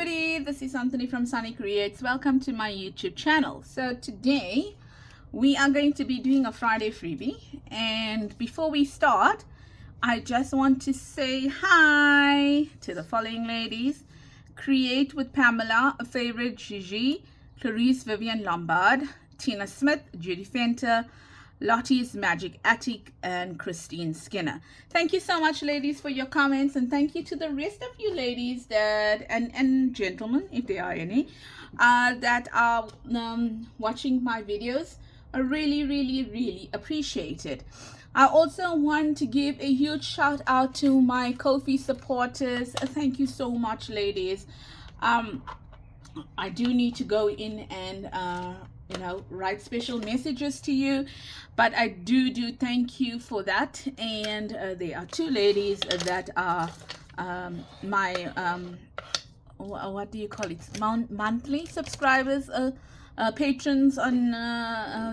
everybody, this is Sannie from Sannie Creates. Welcome to my YouTube channel. So today we are going to be doing a Friday freebie, and before we start I just want to say hi to the following ladies: Create with Pamela, a favorite, Gigi, Clarice Vivian Lombard, Tina Smith, Judy Fenter, Lottie's Magic Attic, and Christine Skinner. Thank you so much, ladies, for your comments, and thank you to the rest of you ladies that and gentlemen, if there are any, that are watching my videos. I really appreciate it. I also want to give a huge shout out to my Ko-fi supporters. Thank you so much, ladies. I do need to go in and write special messages to you, but I do thank you for that. And there are two ladies that are my what do you call it, monthly subscribers, patrons on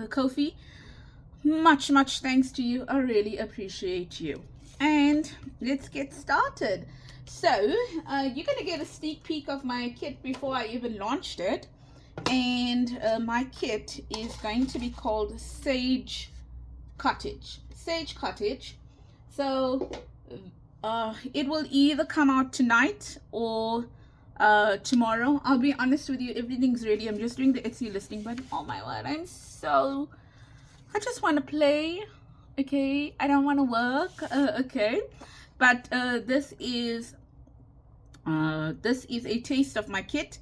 Ko-fi. Much thanks to you. I really appreciate you. And let's get started. So you're gonna get a sneak peek of my kit before I even launched it. And my kit is going to be called Sage Cottage. So it will either come out tonight or tomorrow. I'll be honest with you, everything's ready. I'm just doing the Etsy listing, but oh my word, I just want to play. Okay, I don't want to work. Okay, but this is a taste of my kit.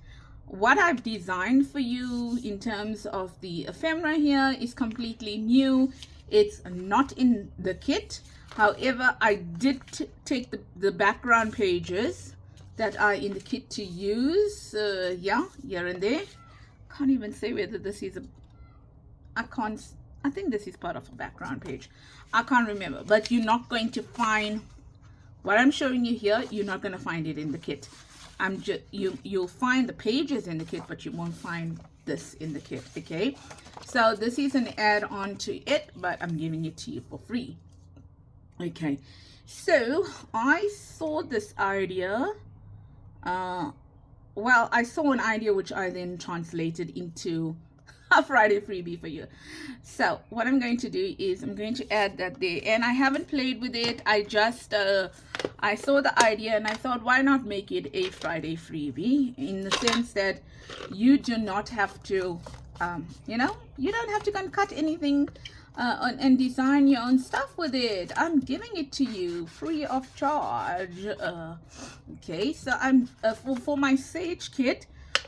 What I've designed for you in terms of the ephemera here is completely new. It's not in the kit. However, I did take the background pages that are in the kit to use. Yeah, here and there. Can't even say whether this is I think this is part of a background page. I can't remember, but you're not going to find what I'm showing you here. You're not going to find it in the kit. You'll find the pages in the kit, but you won't find this in the kit. Okay, so this is an add-on to it, but I'm giving it to you for free. Okay, so I saw this idea. Well, I saw an idea which I then translated into a Friday freebie for you. So what I'm going to do is I'm going to add that there, and I haven't played with it. I just I saw the idea and I thought, why not make it a Friday freebie, in the sense that you do not have to you don't have to go and cut anything and design your own stuff with it. I'm giving it to you free of charge. Okay, so I'm for my Sage kit,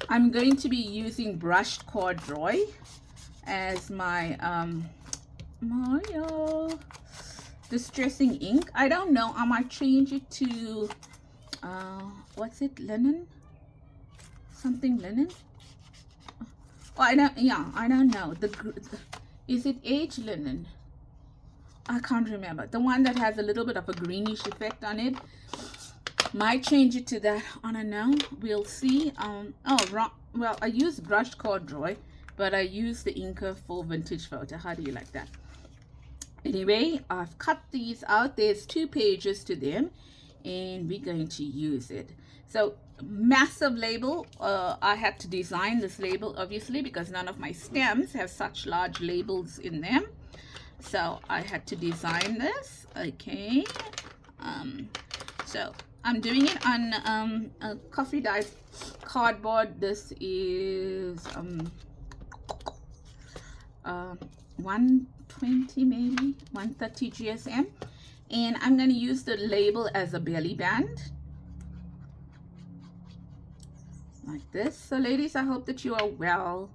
I'm going to be using brushed corduroy as my distressing ink. I don't know, I might change it to what's it, linen, something linen. Oh, I don't know. Is it age linen? I can't remember. The one that has a little bit of a greenish effect on it. Might change it to that. I don't know. We'll see. Well, I use brushed corduroy, but I use the inker for vintage photo. How do you like that? Anyway, I've cut these out. There's 2 pages to them, and we're going to use it. So massive label. I had to design this label, obviously, because none of my stems have such large labels in them. So I had to design this. Okay. So I'm doing it on a coffee dyed cardboard. This is 120, maybe 130 GSM, and I'm going to use the label as a belly band, like this. So ladies, I hope that you are well,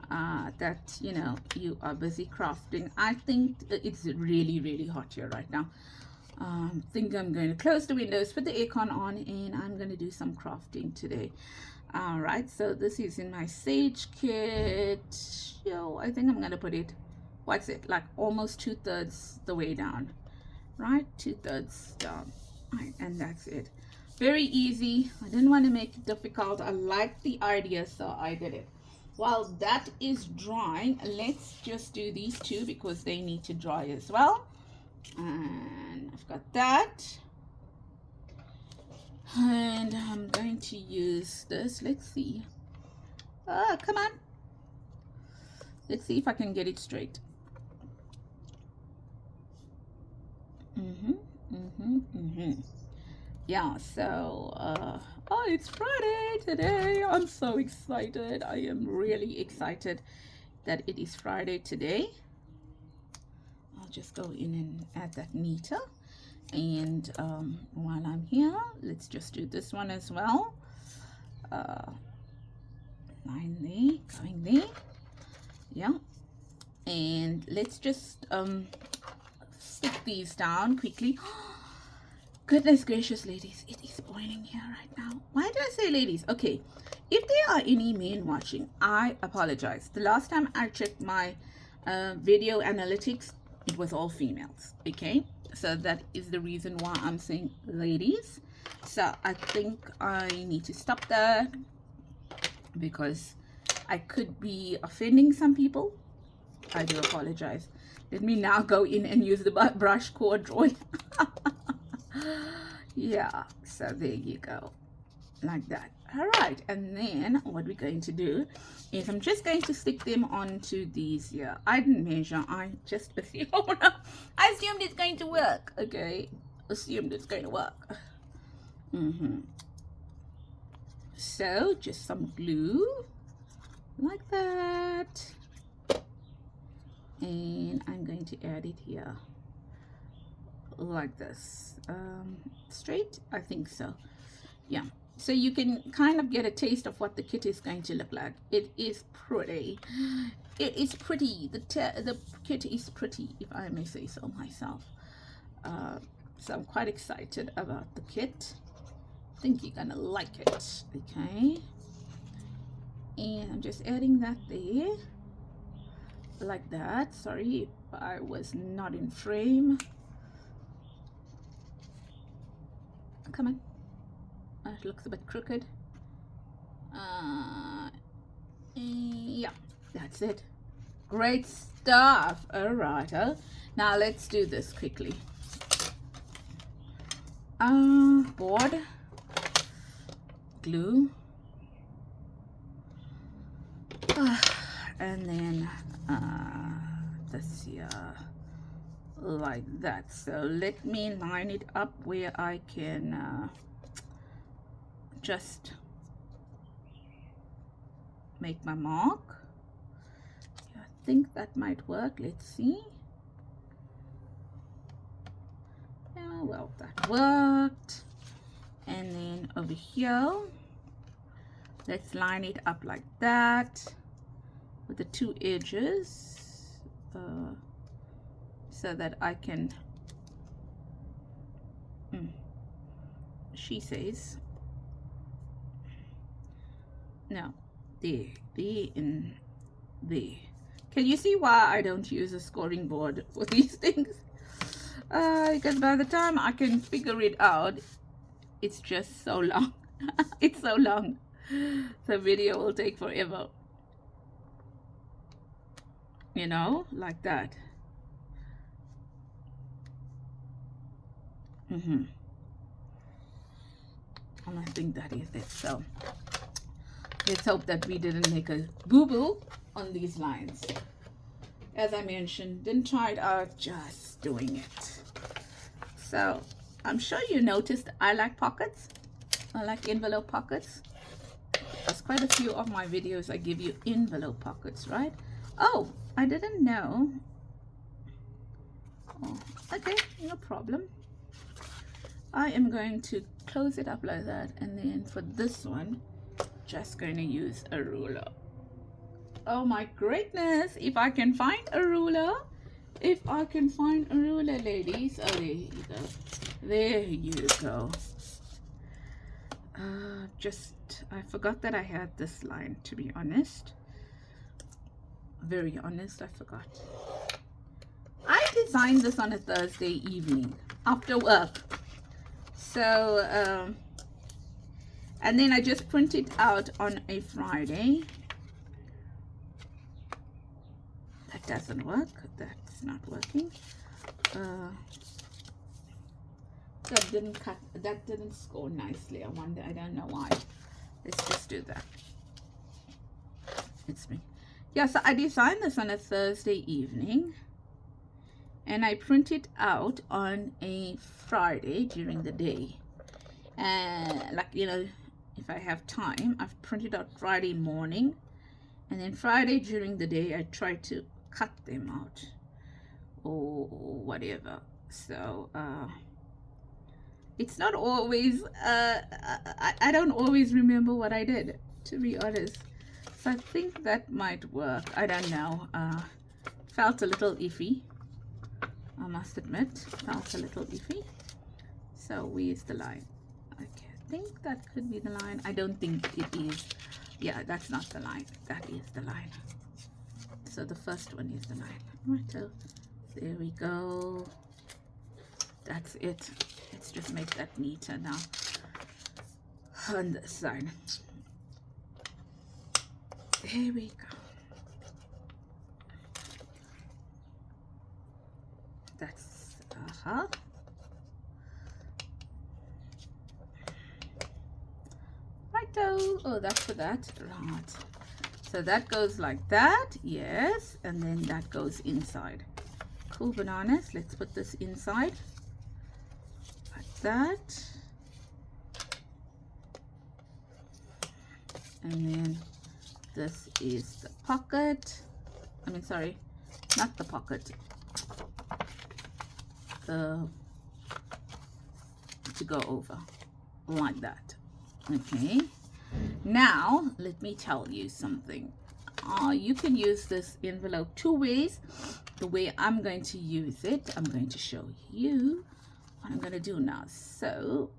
that you are busy crafting. I think it's really hot here right now. I think I'm going to close the windows, put the aircon on, and I'm going to do some crafting today. All right, so this is in my Sage kit. I think I'm going to put it, what's it, like almost 2/3 the way down, right? 2/3 down. Right, and that's it. Very easy. I didn't want to make it difficult. I liked the idea, so I did it. While that is drying, let's just do these 2 because they need to dry as well. And I've got that. And I'm going to use this. Let's see. Oh, come on. Let's see if I can get it straight. Yeah, so oh, it's Friday today. I'm so excited. I am really excited that it is Friday today. I'll just go in and add that meter. And while I'm here, let's just do this one as well. Line there, going there. Yeah. And let's just stick these down quickly. Goodness gracious, ladies, it is boiling here right now. Why did I say ladies? Okay, if there are any men watching, I apologize. The last time I checked my video analytics, it was all females. Okay, so that is the reason why I'm saying ladies. So I think I need to stop that because I could be offending some people. I do apologize. Let me now go in and use the brush corduroy. Yeah, so there you go, like that. All right, and then what we're going to do is I'm just going to stick them onto these here. I didn't measure, I just assumed. I assumed it's going to work. Okay, assumed it's going to work. So just some glue like that, and I'm going to add it here like this. Straight, I think so. Yeah, so you can kind of get a taste of what the kit is going to look like. It is pretty. It is pretty. The kit is pretty, if I may say so myself. So I'm quite excited about the kit. I think you're gonna like it. Okay, and I'm just adding that there like that. Sorry if I was not in frame. Come on. It looks a bit crooked. Yeah, that's it. Great stuff. All right. Now let's do this quickly. Board, glue, and then this here, like that. So let me line it up where I can just make my mark. I think that might work. Let's see. Yeah, well, that worked. And then over here, let's line it up like that with the two edges, so that I can, she says, no, there, and there. Can you see why I don't use a scoring board for these things? Because by the time I can figure it out, it's just so long. It's so long. The video will take forever. You know, like that. And I think that is it. So let's hope that we didn't make a boo-boo on these lines. As I mentioned, didn't try it out, just doing it. So I'm sure you noticed I like pockets. I like envelope pockets. There's quite a few of my videos I give you envelope pockets, right? Oh, I didn't know. Oh, okay, no problem. I am going to close it up like that, and then for this one, just going to use a ruler. Oh my greatness, if I can find a ruler. If I can find a ruler, ladies. Oh, there you go. There you go. I forgot that I had this line, to be honest. Very honest, I forgot. I designed this on a Thursday evening after work. So, and then I just print it out on a Friday. That doesn't work. That's not working. That didn't score nicely. I wonder, I don't know why. Let's just do that. It's me. Yeah, so I designed this on a Thursday evening, and I print it out on a Friday during the day. And like, you know, if I have time, I've printed out Friday morning, and then Friday during the day I try to cut them out or whatever. So it's not always I don't always remember what I did, to be honest. So I think that might work. I don't know. Felt a little iffy, I must admit. Felt a little iffy. So where's the line? Okay, I think that could be the line. I don't think it is. Yeah, that's not the line. That is the line. So the first one is the line. Right, so there we go. That's it. Let's just make that neater now on this side. There we go. That's righto. Oh, that's for that. Right. So that goes like that. Yes, and then that goes inside. Cool bananas. Let's put this inside like that, and then this is the pocket. I mean, sorry, not the pocket, the to go over like that. Okay, now let me tell you something. You can use this envelope two ways. The way I'm going to use it, I'm going to show you what I'm going to do now. So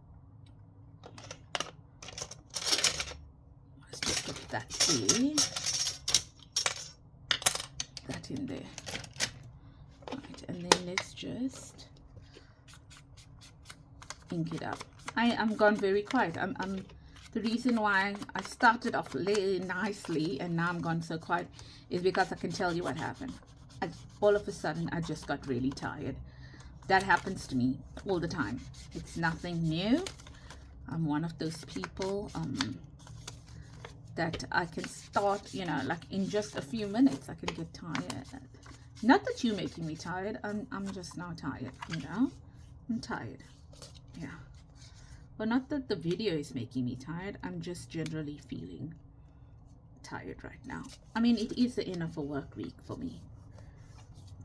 let's just put that there, that in there. Right, and then let's just ink it up. I'm gone very quiet. I'm the reason why I started off really nicely and now I'm gone so quiet is because I can tell you what happened. All of a sudden I just got really tired. That happens to me all the time. It's nothing new. I'm one of those people that I can start, you know, like in just a few minutes I can get tired. Not that you're making me tired. I'm just now tired, you know. I'm tired. Yeah. Well, not that the video is making me tired. I'm just generally feeling tired right now. I mean, it is the end of a work week for me.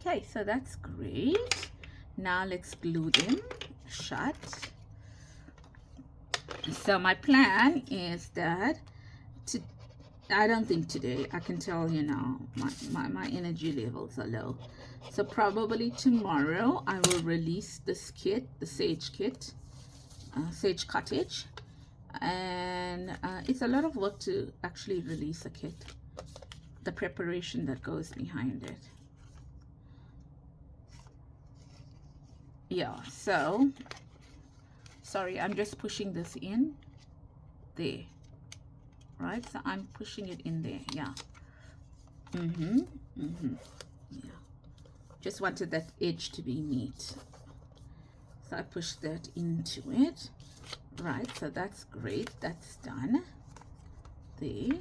Okay, so that's great. Now let's glue them shut. So my plan is that I don't think today, I can tell you now, my energy levels are low. So probably tomorrow I will release this kit, the Sage kit. Sage Cottage, and it's a lot of work to actually release a kit, the preparation that goes behind it. Yeah, so sorry, I'm just pushing this in there, right? So I'm pushing it in there. Yeah. Yeah, just wanted that edge to be neat. So I push that into it. Right, so that's great. That's done. There.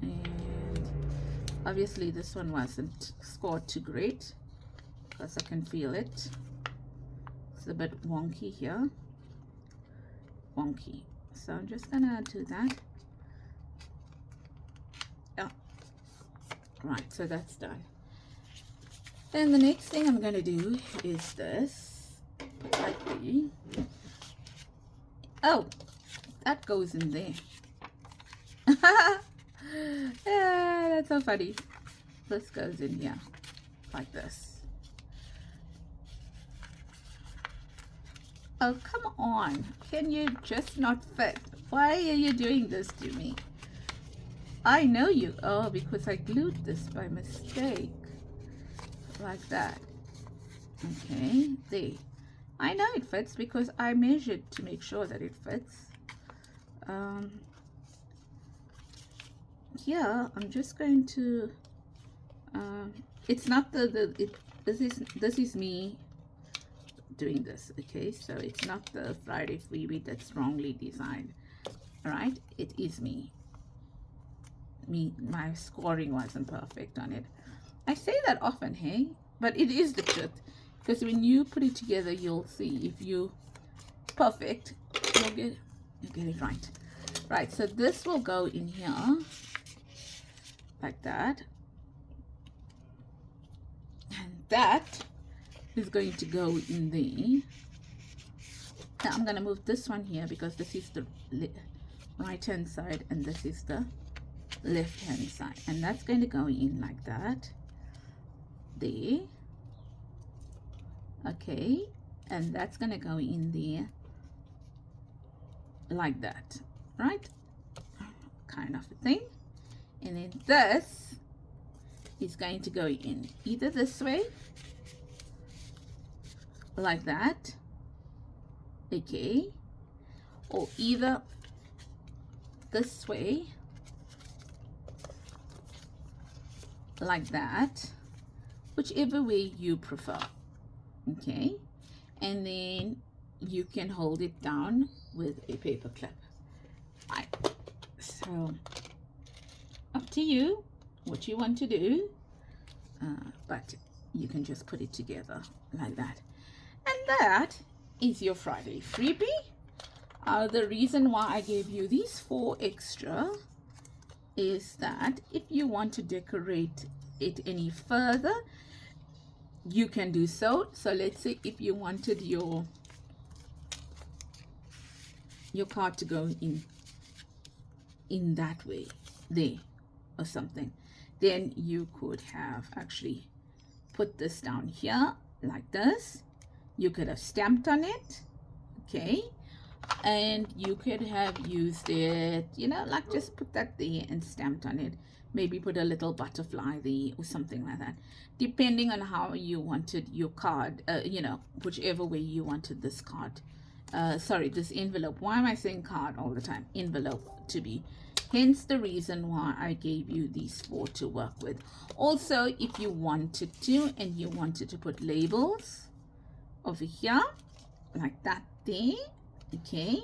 And obviously this one wasn't scored too great because I can feel it. It's a bit wonky here. Wonky. So I'm just gonna do that. Yeah. Right, so that's done. Then the next thing I'm going to do is this. Like the, oh, that goes in there. Yeah, that's so funny. This goes in here like this. Oh, come on. Can you just not fit? Why are you doing this to me? I know you. Oh, because I glued this by mistake. Like that. Okay, there. I know it fits because I measured to make sure that it fits. Yeah, I'm just going to it's not this is me doing this. Okay, so it's not the Friday freebie that's wrongly designed. All right, it is me. My scoring wasn't perfect on it. I say that often, hey, but it is the truth, because when you put it together, you'll see if you perfect, you'll get it right. Right, so this will go in here like that, and that is going to go in there. Now I'm going to move this one here because this is the right hand side and this is the left hand side, and that's going to go in like that there. Okay, and that's going to go in there like that, right? Kind of a thing. And then this is going to go in either this way like that, okay, or either this way like that, whichever way you prefer. Okay, and then you can hold it down with a paper clip. Right, so up to you what you want to do, but you can just put it together like that, and that is your Friday freebie. The reason why I gave you these 4 extra is that if you want to decorate it any further, you can do so. So let's say if you wanted your card to go in that way there or something, then you could have actually put this down here like this. You could have stamped on it, okay, and you could have used it, you know, like just put that there and stamped on it. Maybe put a little butterfly there or something like that, depending on how you wanted your card, you know, whichever way you wanted this card, sorry, this envelope. Why am I saying card all the time? Envelope to be. Hence the reason why I gave you these 4 to work with. Also, if you wanted to and you wanted to put labels over here like that there, okay,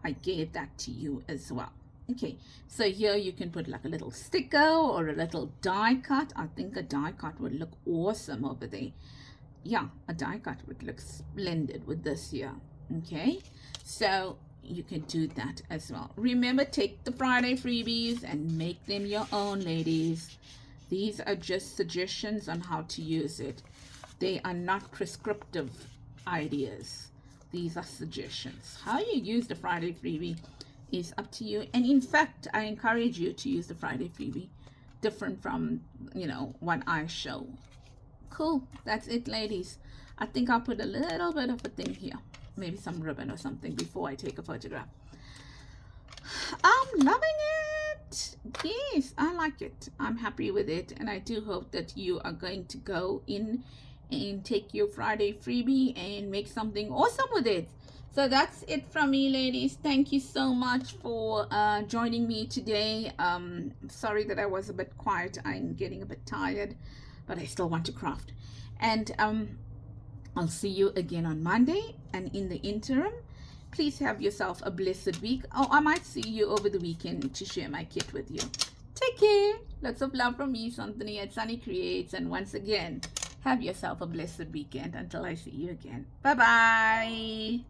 I gave that to you as well. Okay, so here you can put like a little sticker or a little die cut. I think a die cut would look awesome over there. Yeah, a die cut would look splendid with this here. Okay, so you can do that as well. Remember, take the Friday freebies and make them your own, ladies. These are just suggestions on how to use it. They are not prescriptive ideas. These are suggestions. How you use the Friday freebie is up to you. And in fact, I encourage you to use the Friday freebie different from, you know, what I show. Cool. That's it, ladies. I think I'll put a little bit of a thing here. Maybe some ribbon or something before I take a photograph. I'm loving it. Yes, I like it. I'm happy with it. And I do hope that you are going to go in and take your Friday freebie and make something awesome with it. So that's it from me, ladies. Thank you so much for joining me today. Sorry that I was a bit quiet. I'm getting a bit tired, but I still want to craft. And I'll see you again on Monday. And in the interim, please have yourself a blessed week. Oh, I might see you over the weekend to share my kit with you. Take care. Lots of love from me, Sannie at Sannie Creates. And once again, have yourself a blessed weekend until I see you again. Bye-bye.